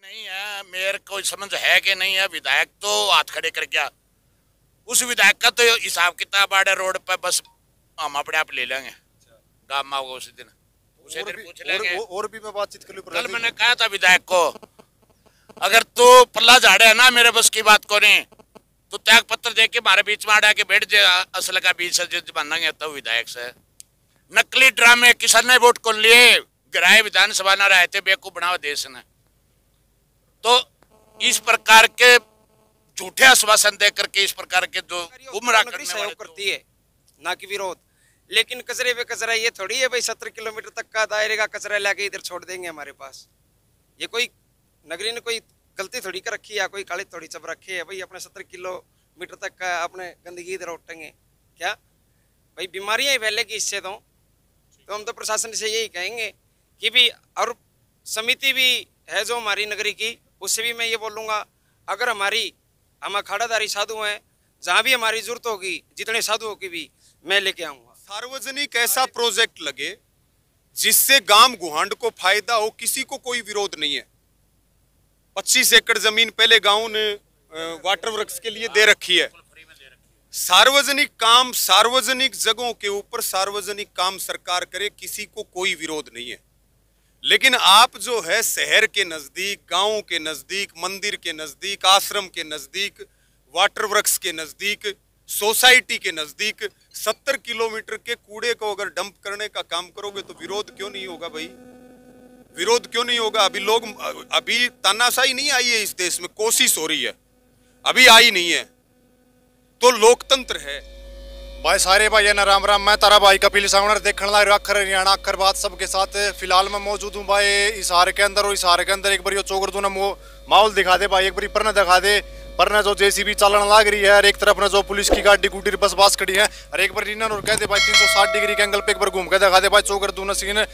नहीं है, मेयर को समझ है कि नहीं है। विधायक तो हाथ खड़े कर गया, उस विधायक का तो हिसाब किताब आड़े रोड पे बस हम अपने आप ले लेंगे। गाँव में होगा उसी दिन पूछ लेंगे। और भी मैं बातचीत कर लूं। कल मैंने कहा था विधायक को, अगर तू पल्ला झाड़े है ना मेरे बस की बात को नहीं, तो त्याग पत्र दे के हमारे बीच में आड़ा के बैठ जा, असल का बीच से बनेंगे तो विधायक से। नकली ड्रामे किसान ने वोट को लिए गिराए, विधानसभा न रहे थे, बेवकूफ बनाओ देश ने। तो इस प्रकार के झूठे आश्वासन दे करके इस प्रकार के जो गुमराह करने सहयोग करती है, ना कि विरोध। लेकिन कचरे पे कचरा ये थोड़ी है भाई 70 किलोमीटर तक का दायरे का कचरा लाके इधर छोड़ देंगे हमारे पास। ये कोई नगरी ने कोई गलती थोड़ी कर रखी है, कोई काली थोड़ी चब रखी है भाई। अपने 70 किलोमीटर तक का अपने गंदगी इधर उठेंगे क्या भाई? बीमारियां ही फैलेगी इससे। तो हम तो प्रशासन से यही कहेंगे कि भी, और समिति भी है जो हमारी नगरी की, उससे भी मैं ये बोलूँगा, अगर हम अखाड़ाधारी साधु हैं, जहाँ भी हमारी जरूरत होगी जितने साधुओं की भी मैं लेके आऊँगा। सार्वजनिक ऐसा प्रोजेक्ट लगे जिससे गांव गुहांड को फायदा हो, किसी को कोई विरोध नहीं है। 25 एकड़ जमीन पहले गांव ने वाटर वर्क्स के लिए दे रखी है। सार्वजनिक काम, सार्वजनिक जगहों के ऊपर सार्वजनिक काम सरकार करे, किसी को कोई विरोध नहीं है। लेकिन आप जो है शहर के नजदीक, गांव के नजदीक, मंदिर के नजदीक, आश्रम के नजदीक, वाटर वर्क्स के नजदीक, सोसाइटी के नजदीक 70 किलोमीटर के कूड़े को अगर डंप करने का काम करोगे तो विरोध क्यों नहीं होगा भाई? विरोध क्यों नहीं होगा? अभी तानाशाही नहीं आई है इस देश में, कोशिश हो रही है, अभी आई नहीं है। तो लोकतंत्र है भाई। सारे भाई ना राम राम। मैं तारा भाई कपिल सावनर देखने लग रहा अखर हरियाणा अखर बात सबके साथ फिलहाल मैं मौजूद हूँ भाई इसार के अंदर। और इसार के अंदर एक बार चौकर तू माहौल दिखा दे भाई, एक बार परना दिखा दे। परना जो जेसीबी चलन लग रही है और एक तरफ ना जो पुलिस की गाड़ी गुडी बस बास खड़ी है, और एक बार और कह दे भाई 360 डिग्री के एंगल पे एक बार घूम के दिखा दे भाई चौकर तू सीन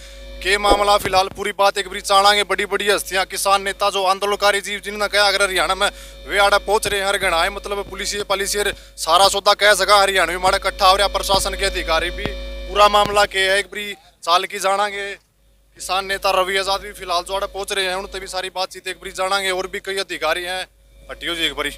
के मामला। फिलहाल पूरी बात एक बार चाणांगे। बड़ी बड़ी हस्तियां, किसान नेता, जो आंदोलनकारी जीव जिन्होंने कहा अगर हरियाणा में वे आड़ा पहुंच रहे हैं हर गणा है, मतलब पुलिस पालिसियर सारा सौदा कह सका हरियाणा में माड़ा इकट्ठा हो रहा। प्रशासन के अधिकारी भी पूरा मामला के है एक बार चाल की जानांगे। किसान नेता रवि आजाद भी फिलहाल जो आड़ा पहुंच रहे हैं उनसे भी सारी बातचीत एक बार जानांगे। और भी कई अधिकारी हैं, हटियो जी एक बारी।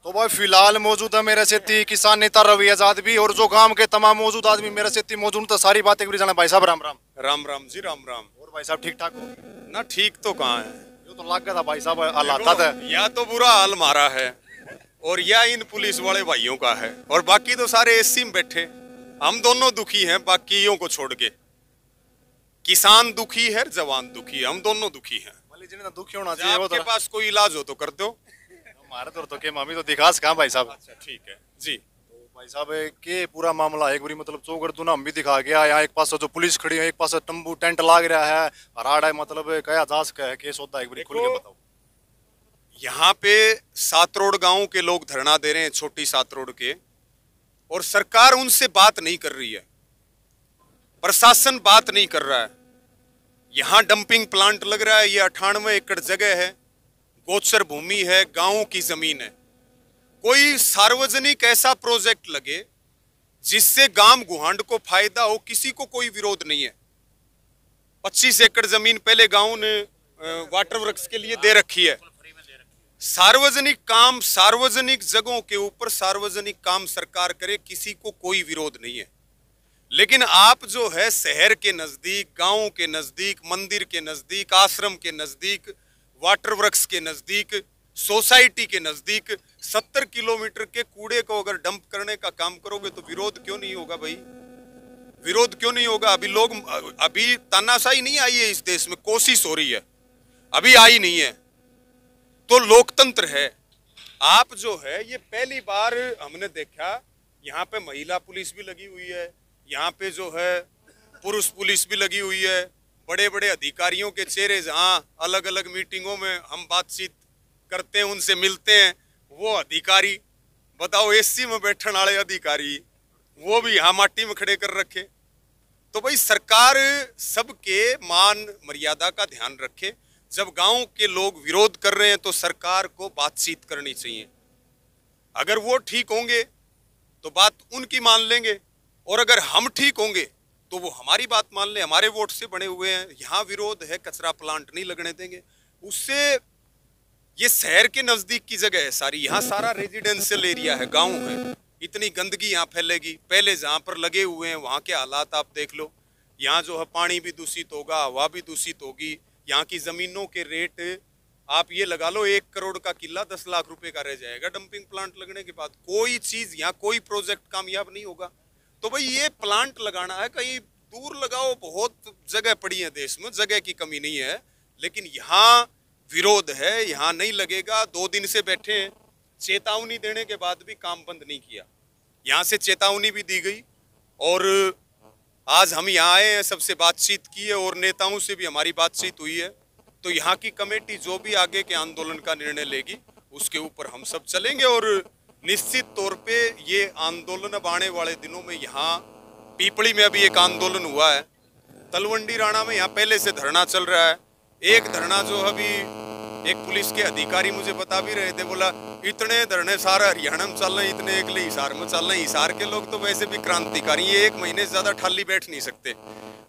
तो भाई फिलहाल मौजूद है मेरे से किसान नेता रवि आजाद भी, और जो गांव के तमाम मौजूद आदमी मेरे से मौजूद। तो सारी बातें एक बार जाना। भाई साहब राम राम। राम राम जी, राम राम। और भाई साहब ठीक ठाक हो ना? ठीक तो कहाँ है, जो तो लग गया था भाई साहब हालात है। या तो बुरा हाल मारा है और या इन पुलिस वाले भाइयों का है, और बाकी तो सारे एसी में बैठे। हम दोनों दुखी हैं बाकियों को छोड़ के। किसान दुखी है, जवान दुखी है, हम दोनों दुखी हैं। जिन्हें दुखी होना चाहिए वो आपके पास कोई इलाज हो तो कर दो। हमारे तो के मामी तो दिखास कहाँ भाई साहब। अच्छा ठीक है जी। तो भाई साहब के पूरा मामला एक बारी मतलब चौकर तू ना हम भी दिखा गया। यहाँ एक पास जो पुलिस खड़ी है, एक पास तंबू टेंट लाग रहा है, हराड़ा है, मतलब कया जास का है केस होता है, एक बारी खुल के बताओ। यहाँ पे सात रोड गांव के लोग धरना दे रहे हैं, छोटी सात रोड के, और सरकार उनसे बात नहीं कर रही है, प्रशासन बात नहीं कर रहा है। यहाँ डंपिंग प्लांट लग रहा है, ये 98 एकड़ जगह है, गोचर भूमि है, गांवों की जमीन है। कोई सार्वजनिक ऐसा प्रोजेक्ट लगे जिससे गांव गुहांड को फायदा हो, किसी को कोई विरोध नहीं है। 25 एकड़ जमीन पहले गांव ने वाटर वर्क्स के लिए दे रखी है। सार्वजनिक काम, सार्वजनिक जगहों के ऊपर सार्वजनिक काम सरकार करे, किसी को कोई विरोध नहीं है। लेकिन आप जो है शहर के नजदीक, गांव के नजदीक, मंदिर के नजदीक, आश्रम के नजदीक, वाटर वर्क्स के नजदीक, सोसाइटी के नजदीक 70 किलोमीटर के कूड़े को अगर डंप करने का काम करोगे तो विरोध क्यों नहीं होगा भाई? विरोध क्यों नहीं होगा? अभी तानाशाही नहीं आई है इस देश में, कोशिश हो रही है, अभी आई नहीं है। तो लोकतंत्र है। आप जो है ये पहली बार हमने देखा, यहाँ पे महिला पुलिस भी लगी हुई है, यहाँ पे जो है पुरुष पुलिस भी लगी हुई है, बड़े बड़े अधिकारियों के चेहरे, जहाँ अलग अलग मीटिंगों में हम बातचीत करते हैं, उनसे मिलते हैं, वो अधिकारी बताओ एसी में बैठने वाले अधिकारी वो भी यहाँ माटी में खड़े कर रखे। तो भाई सरकार सबके मान मर्यादा का ध्यान रखे। जब गांव के लोग विरोध कर रहे हैं तो सरकार को बातचीत करनी चाहिए। अगर वो ठीक होंगे तो बात उनकी मान लेंगे, और अगर हम ठीक होंगे तो वो हमारी बात मान ले। हमारे वोट से बने हुए हैं, यहाँ विरोध है, कचरा प्लांट नहीं लगने देंगे। उससे ये शहर के नजदीक की जगह है सारी, यहाँ सारा रेजिडेंशियल एरिया है, गांव है, इतनी गंदगी यहाँ फैलेगी। पहले जहाँ पर लगे हुए हैं वहाँ के हालात आप देख लो। यहाँ जो है पानी भी दूषित होगा, हवा भी दूषित होगी। यहाँ की जमीनों के रेट आप ये लगा लो, 1 करोड़ का किला 10 लाख रुपए का रह जाएगा डंपिंग प्लांट लगने के बाद। कोई चीज यहाँ, कोई प्रोजेक्ट कामयाब नहीं होगा। तो भाई ये प्लांट लगाना है, कहीं दूर लगाओ, बहुत जगह पड़ी है देश में, जगह की कमी नहीं है, लेकिन यहाँ विरोध है, यहाँ नहीं लगेगा। 2 दिन से बैठे हैं, चेतावनी देने के बाद भी काम बंद नहीं किया। यहाँ से चेतावनी भी दी गई और आज हम यहाँ आए हैं, सबसे बातचीत की है और नेताओं से भी हमारी बातचीत हुई है। तो यहाँ की कमेटी जो भी आगे के आंदोलन का निर्णय लेगी उसके ऊपर हम सब चलेंगे और निश्चित तौर पे ये आंदोलन अब आने वाले दिनों में, यहाँ पीपली में अभी एक आंदोलन हुआ है, तलवंडी राणा में यहाँ पहले से धरना चल रहा है। एक धरना जो अभी एक पुलिस के अधिकारी मुझे बता भी रहे थे, बोला इतने धरने सारा हरियाणा में चल रहे हैं, इतने एकले हिसार में चल रहे हैं। हिसार के लोग तो वैसे भी क्रांतिकारी, ये 1 महीने से ज्यादा ठाली बैठ नहीं सकते।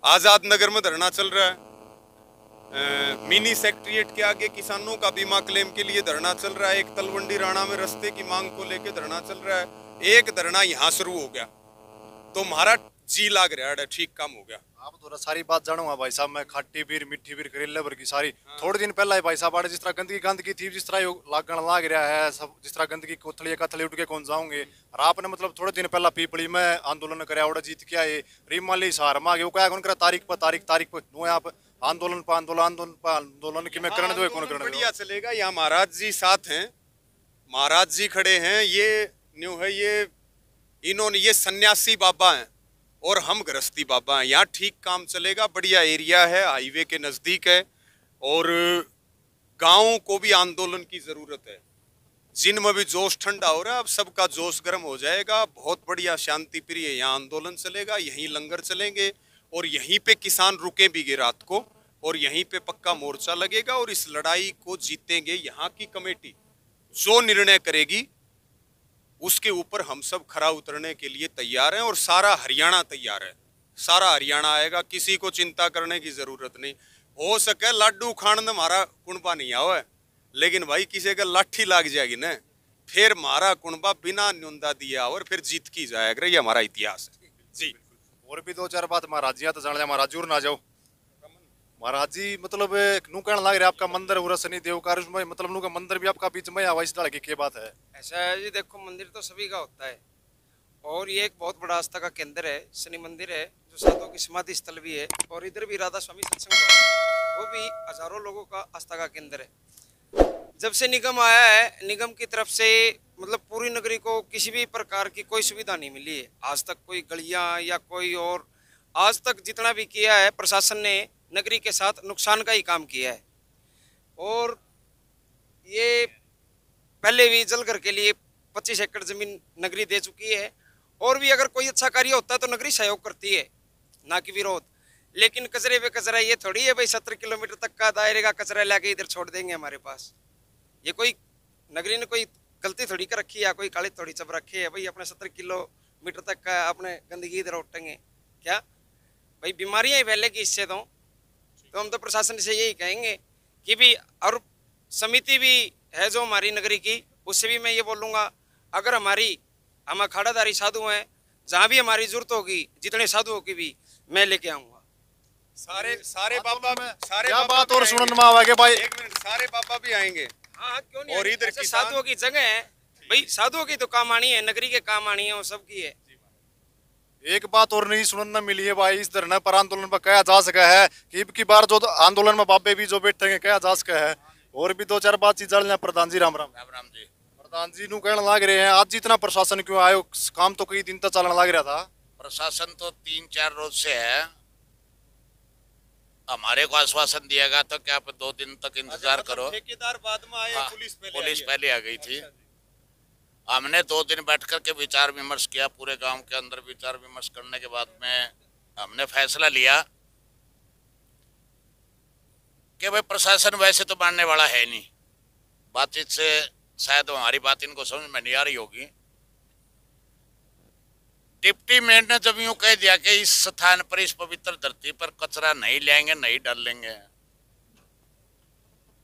आजाद नगर में धरना चल रहा है, मिनी सेक्रेटरिएट के आगे किसानों का बीमा क्लेम के लिए धरना चल रहा है, एक तलवंडी राणा में रास्ते की मांग को लेकर धरना चल रहा है, एक धरना यहाँ शुरू हो गया। तो हमारा जी लाग रहा है, ठीक काम हो गया। आप थोड़ा सारी बात जानूंगा भाई साहब, मैं खट्टी बीर मिट्टी बीर करेले भर की सारी थोड़े दिन पहला ही भाई साहब आड़े जिस तरह गंदगी थी, जिस तरह लागण लाग रहा है सब, जिस तरह गंदगी कोथली कथली उठ के कौन जाओगे। और आपने मतलब थोड़े दिन पहला पीपली में आंदोलन कराया, उड़ा जीत के आए, रीमाली सार मांगे, वो क्या कौन करा तारीख पर नो आप आंदोलन पर आंदोलन की मैं करने दो कौन करने बढ़िया चलेगा। यहाँ महाराज जी साथ हैं, महाराज जी खड़े हैं, ये न्यू है, ये इन्होंने, ये सन्यासी बाबा हैं और हम गृहस्थी बाबा हैं। यहाँ ठीक काम चलेगा, बढ़िया एरिया है, हाईवे के नजदीक है और गाँव को भी आंदोलन की जरूरत है। जिनमें भी जोश ठंडा हो रहा है, अब सबका जोश गर्म हो जाएगा। बहुत बढ़िया शांति प्रिय यहाँ आंदोलन चलेगा, यहीं लंगर चलेंगे और यहीं पे किसान रुके भी गे रात को और यहीं पे पक्का मोर्चा लगेगा और इस लड़ाई को जीतेंगे। यहाँ की कमेटी जो निर्णय करेगी उसके ऊपर हम सब खरा उतरने के लिए तैयार हैं और सारा हरियाणा तैयार है। सारा हरियाणा आएगा, किसी को चिंता करने की जरूरत नहीं। हो सके लाडू खान हमारा कुणबा नहीं आओ है, लेकिन भाई किसी का लाठी लाग जाएगी ना, फिर हमारा कुणबा बिना न्यूनता दिया और फिर जीत की जाएगा। ये हमारा इतिहास है जी। और भी 2-4 बात महाराज जी तो जान लिया, महाराज जरूर ना जाओ। महाराज जी मतलब नू कहने लग रहे आपका मंदिर उरा शनि देव का, उसमें मतलब नू का मंदिर भी आपका बीच में आवा, इस तरह की क्या बात है? ऐसा है जी, देखो मंदिर तो सभी का होता है और ये एक बहुत बड़ा आस्था का केंद्र है, शनि मंदिर है जो साधुओं की समाधि स्थल भी है और इधर भी राधा स्वामी सत्संग भवन, वो भी हजारों लोगों का आस्था का केंद्र है। जब से निगम आया है, निगम की तरफ से मतलब पूरी नगरी को किसी भी प्रकार की कोई सुविधा नहीं मिली है आज तक। कोई गलियां या कोई और आज तक जितना भी किया है प्रशासन ने नगरी के साथ नुकसान का ही काम किया है। और ये पहले भी जलघर के लिए 25 एकड़ जमीन नगरी दे चुकी है और भी अगर कोई अच्छा कार्य होता है तो नगरी सहयोग करती है, ना कि विरोध। लेकिन कचरे पे कचरा ये थोड़ी है भाई 70 किलोमीटर तक का दायरे का कचरा लाके इधर छोड़ देंगे हमारे पास। ये कोई नगरी ने कोई गलती थोड़ी कर रखी है, कोई काली थोड़ी चब रखी है भाई अपने 70 किलोमीटर तक का अपने गंदगी इधर उठेंगे क्या भाई? बीमारियां ही फैलेगी इससे। तो हम तो प्रशासन से यही कहेंगे कि भी, और समिति भी है जो हमारी नगरी की, उससे भी मैं ये बोलूँगा अगर हम अखाड़ाधारी साधु हैं, जहाँ भी हमारी जरूरत होगी जितने साधुओं की भी मैं लेके आऊँगा। सारे बाबा क्या बात और सुनने में आवागे भाई, एक मिनट, सारे बाबा भी आएंगे। हाँ क्यों नहीं, और इधर साधुओं की जगह है भाई, साधुओं की तो काम आनी है, नगरी के काम आनी है, वो सबकी है। एक बात और नहीं सुनने मिली है भाई, इस धरने पर आंदोलन पर कहा जा सका है कि अब की बार जो आंदोलन में बाबे भी जो बैठेंगे कहा जा सका है। और भी 2-4 बात चीज जान लिया। प्रधान जी राम राम। राम राम जी। प्रधान जी नू कहने लग रहे हैं आज जितना प्रशासन क्यों आयो, काम तो कई दिन तक चलने लग रहा था। प्रशासन तो 3-4 रोज से है, हमारे को आश्वासन दिया गया तो क्या आप 2 दिन तक इंतजार करो। ठेकेदार बाद में आए, पुलिस पहले आ गई थी। हमने 2 दिन बैठ कर के विचार विमर्श किया, पूरे गांव के अंदर विचार विमर्श करने के बाद में हमने फैसला लिया कि भाई प्रशासन वैसे तो मानने वाला है नहीं। बातचीत से शायद हमारी बात इनको समझ में नहीं आ रही होगी। डिप्टी मेयर ने जब यूं कह दिया कि इस स्थान पर, इस पवित्र धरती पर कचरा नहीं लाएंगे, नहीं डालेंगे,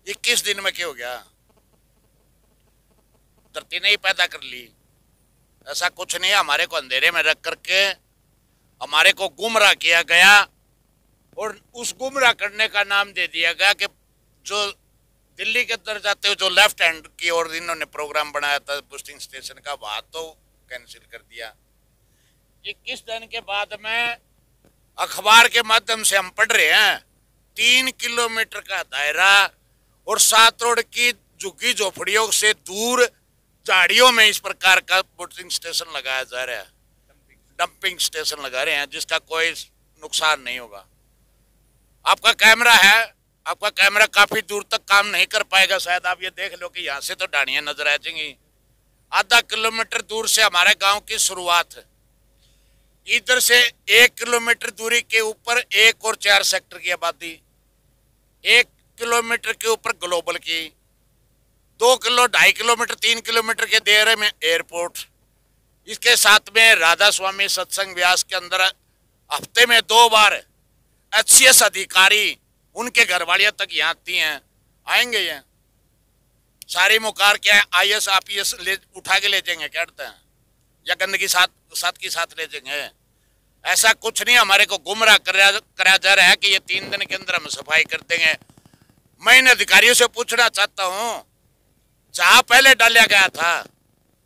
21 दिन में क्या हो गया? धरती ने ही पैदा कर ली। ऐसा कुछ नहीं है। हमारे को अंधेरे में रख करके हमारे को गुमराह किया गया, और उस गुमराह करने का नाम दे दिया गया कि जो दिल्ली के अंदर जाते हुए जो लेफ्ट हैंड की ओर इन्होंने प्रोग्राम बनाया था बुस्टिंग स्टेशन का, वहां तो कैंसिल कर दिया। 21 दिन के बाद में अखबार के माध्यम से हम पढ़ रहे हैं 3 किलोमीटर का दायरा और 7 रोड की झुग्गी झोपड़ियों से दूर झाड़ियों में इस प्रकार का बुस्टिंग स्टेशन लगाया जा रहा है, डंपिंग स्टेशन लगा रहे हैं, जिसका कोई नुकसान नहीं होगा। आपका कैमरा है, आपका कैमरा काफी दूर तक काम नहीं कर पाएगा शायद। आप ये देख लो कि यहाँ से तो ढाणियां नजर आ जाएंगी। आधा किलोमीटर दूर से हमारे गांव की शुरुआत है। इधर से 1 किलोमीटर दूरी के ऊपर 1 और 4 सेक्टर की आबादी, 1 किलोमीटर के ऊपर ग्लोबल की, 2.5 किलोमीटर 3 किलोमीटर के दायरे में एयरपोर्ट। इसके साथ में राधा स्वामी सत्संग व्यास के अंदर हफ्ते में 2 बार HCS अधिकारी उनके घरवालियां तक यहाँ आती हैं, आएंगे ये सारी मुकार क्या IS IPS ले उठा के ले जाएंगे, क्या कहते हैं, या गंदगी साथ की साथ ले जाएंगे? ऐसा कुछ नहीं। हमारे को गुमराह कराया जा रहा है कि ये 3 दिन के अंदर हम सफाई कर देंगे। मैं इन अधिकारियों से पूछना चाहता हूँ, जहां पहले डाला गया था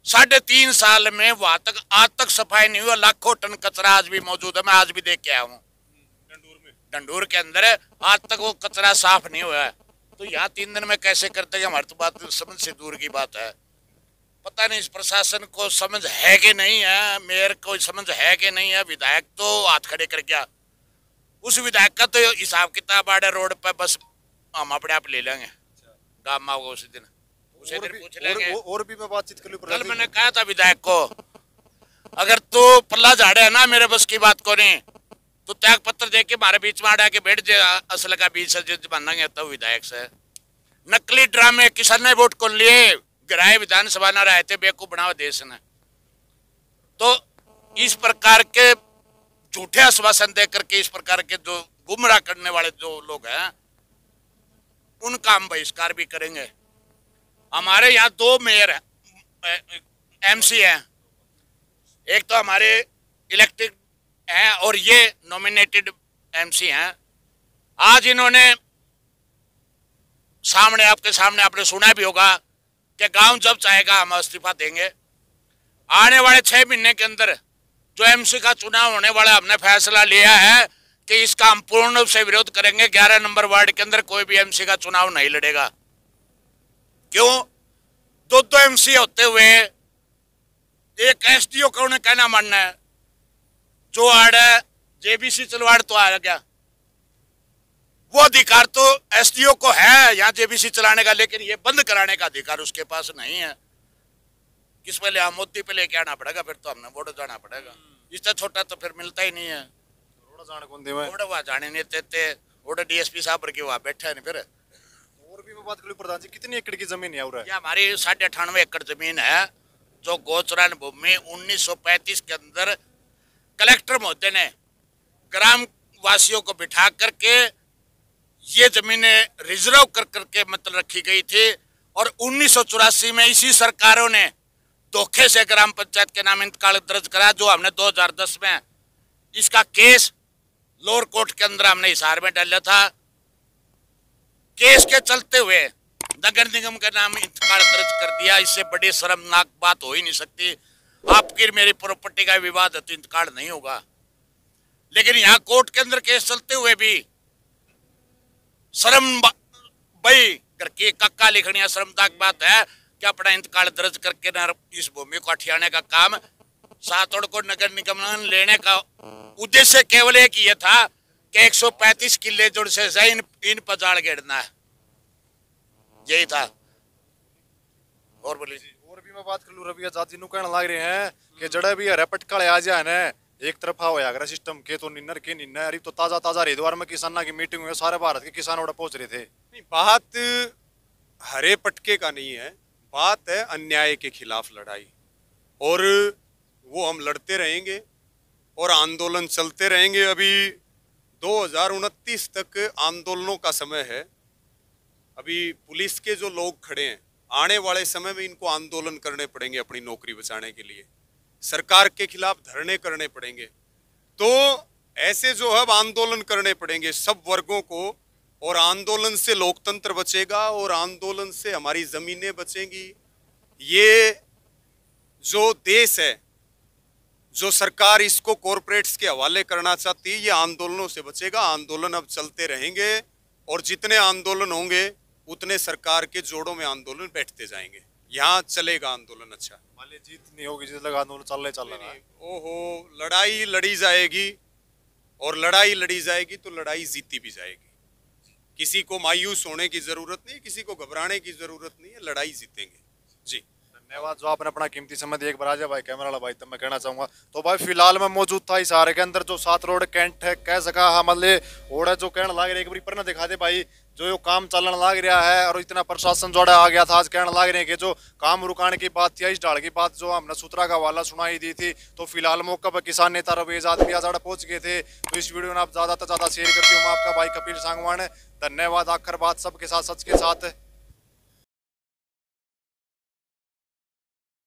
3.5 साल में वहां तक आज तक सफाई नहीं हुआ। लाखों टन कचरा आज भी मौजूद है। मैं आज भी देख के आया हूँ डंडूर के अंदर, आज तक वो कचरा साफ नहीं हुआ है। तो यहाँ 3 दिन में कैसे करते हैं? हमारी तो बात समझ से दूर की बात है। पता नहीं इस प्रशासन को समझ है कि नहीं है, मेयर को समझ है कि नहीं है। विधायक तो हाथ खड़े कर गया, उस विधायक का तो हिसाब किताब आड़े रोड पे बस हम अपने आप ले लेंगे। गाँव में होगा उसी दिन, उसे दिन पूछ लेंगे। और भी मैं बातचीत कर लूं। कल मैंने कहा था विधायक को, अगर तू पल्ला झाड़े है ना मेरे बस की बात को नहीं, तो त्याग पत्र दे के हमारे बीच में आड़ा के बैठ जा, असल का बीच से मानेंगे तो विधायक से। नकली ड्रामे किसान ने वोट को लिए गिराए, विधानसभा न रहे थे, बेवकूफ बनावा देश ने। तो इस प्रकार के झूठे आश्वासन दे करके इस प्रकार के जो गुमराह करने वाले जो लोग हैं उनका हम बहिष्कार भी करेंगे। हमारे यहाँ 2 मेयर MC हैं, एक तो हमारे इलेक्टेड हैं और ये नॉमिनेटेड MC हैं। आज इन्होंने आपके सामने आपने सुना भी होगा कि गांव जब चाहेगा हम इस्तीफा देंगे। आने वाले 6 महीने के अंदर जो MC का चुनाव होने वाला, हमने फैसला लिया है कि इसका हम पूर्ण रूप से विरोध करेंगे। 11 नंबर वार्ड के अंदर कोई भी MC का चुनाव नहीं लड़ेगा। क्यों? 2 MC होते हुए एक SDO का उन्हें कहना मानना है, जो आड़ JBC चलवाड़ तो आ गया, वो अधिकार तो SDO को है यहाँ JBC चलाने का, लेकिन ये बंद कराने का अधिकार उसके पास नहीं है। किस पे ले, मोदी पे लेके आना पड़ेगा, फिर तो हमने वोट जाना पड़ेगा। इससे छोटा तो फिर मिलता ही नहीं है। वहाँ जाने नहीं देते, वोट DSP साहब के वहाँ बैठे हैं। फिर और भी मैं बात करूं प्रधान जी, कितनी एकड़ की जमीन है? और हमारी 98.5 एकड़ जमीन है, जो गोचरान भूमि 1935 के अंदर कलेक्टर महोदय ने ग्राम वासियों को बिठा करके ये जमीनें रिजर्व कर करके मतलब रखी गई थी। और 1984 में इसी सरकारों ने धोखे से ग्राम पंचायत के नाम इंतकाल दर्ज करा, जो हमने 2010 में इसका केस लोअर कोर्ट के अंदर हमने हिसार में डाला था। केस के चलते हुए नगर निगम के नाम इंतकाल दर्ज कर दिया। इससे बड़ी शर्मनाक बात हो ही नहीं सकती। आपकी मेरी प्रॉपर्टी का विवाद है तो इंतकाल नहीं होगा, लेकिन यहाँ कोर्ट के अंदर केस चलते हुए भी शर्म भाई करके कक्का लिखनी शर्मनाक बात है कि अपना इंतकाल दर्ज करके न इस भूमि को हथियाने का काम सातोड़ को नगर निगम लेने का उद्देश्य केवल एक ये था कि 135 किले जुड़ से इन पर जाड़ गेड़ना है, यही था। और बोलिए। और भी मैं बात कर लूं, रवि आजाद जी कहने लग रहे हैं कि जड़े भी हरे पटकाले आ जाए ना, एक तरफा होया अगर सिस्टम के तो निन्नर के निन्नर। अरे तो ताजा हरिद्वार में किसानों की मीटिंग हुई, सारे भारत के किसान वहां पहुंच रहे थे। नहीं, बात हरे पटके का नहीं है, बात है अन्याय के खिलाफ लड़ाई, और वो हम लड़ते रहेंगे। और आंदोलन चलते रहेंगे। अभी 2029 तक आंदोलनों का समय है। अभी पुलिस के जो लोग खड़े हैं, आने वाले समय में इनको आंदोलन करने पड़ेंगे अपनी नौकरी बचाने के लिए, सरकार के खिलाफ धरने करने पड़ेंगे। तो ऐसे जो अब आंदोलन करने पड़ेंगे सब वर्गों को, और आंदोलन से लोकतंत्र बचेगा और आंदोलन से हमारी जमीनें बचेंगी। ये जो देश है, जो सरकार इसको कॉरपोरेट्स के हवाले करना चाहती है, ये आंदोलनों से बचेगा। आंदोलन अब चलते रहेंगे और जितने आंदोलन होंगे उतने सरकार के जोड़ों में आंदोलन बैठते जाएंगे। यहाँ चलेगा आंदोलन। अच्छा, मान लीजिए जीत नहीं होगी, जिस लगा आंदोलन चल रहा है। ओहो, लड़ाई लड़ी जाएगी और लड़ाई लड़ी जाएगी तो लड़ाई जीती भी जाएगी। किसी को मायूस होने की जरूरत नहीं, किसी को घबराने की जरूरत नहीं है, लड़ाई जीतेंगे। जी धन्यवाद जो आपने अपना कीमती समय दिया। एक बार आजा भाई कैमरा वाला भाई, तब मैं कहना चाहूंगा तो भाई फिलहाल मैं मौजूद था इशारे के अंदर जो 7 रोड कैंट है कह सका हाँ मतलब ओड़ा जो कहने लग रहा है। एक बार पर ना दिखा दे भाई जो यो काम चलने लग रहा है और इतना प्रशासन जोड़ा आ गया था। आज कहने लग रहे हैं कि जो काम रुकाने की बात थी, इस ढाल की बात जो हमने सूत्रा का हवाला सुनाई दी थी, तो फिलहाल मौका पर किसान नेता रवेज आदमी आज पहुंच गए थे। तो इस वीडियो में आप ज्यादा से ज्यादा शेयर करती हूँ। मैं आपका भाई कपिल सांगवान, धन्यवाद। आखिर बात सबके साथ, सच के साथ।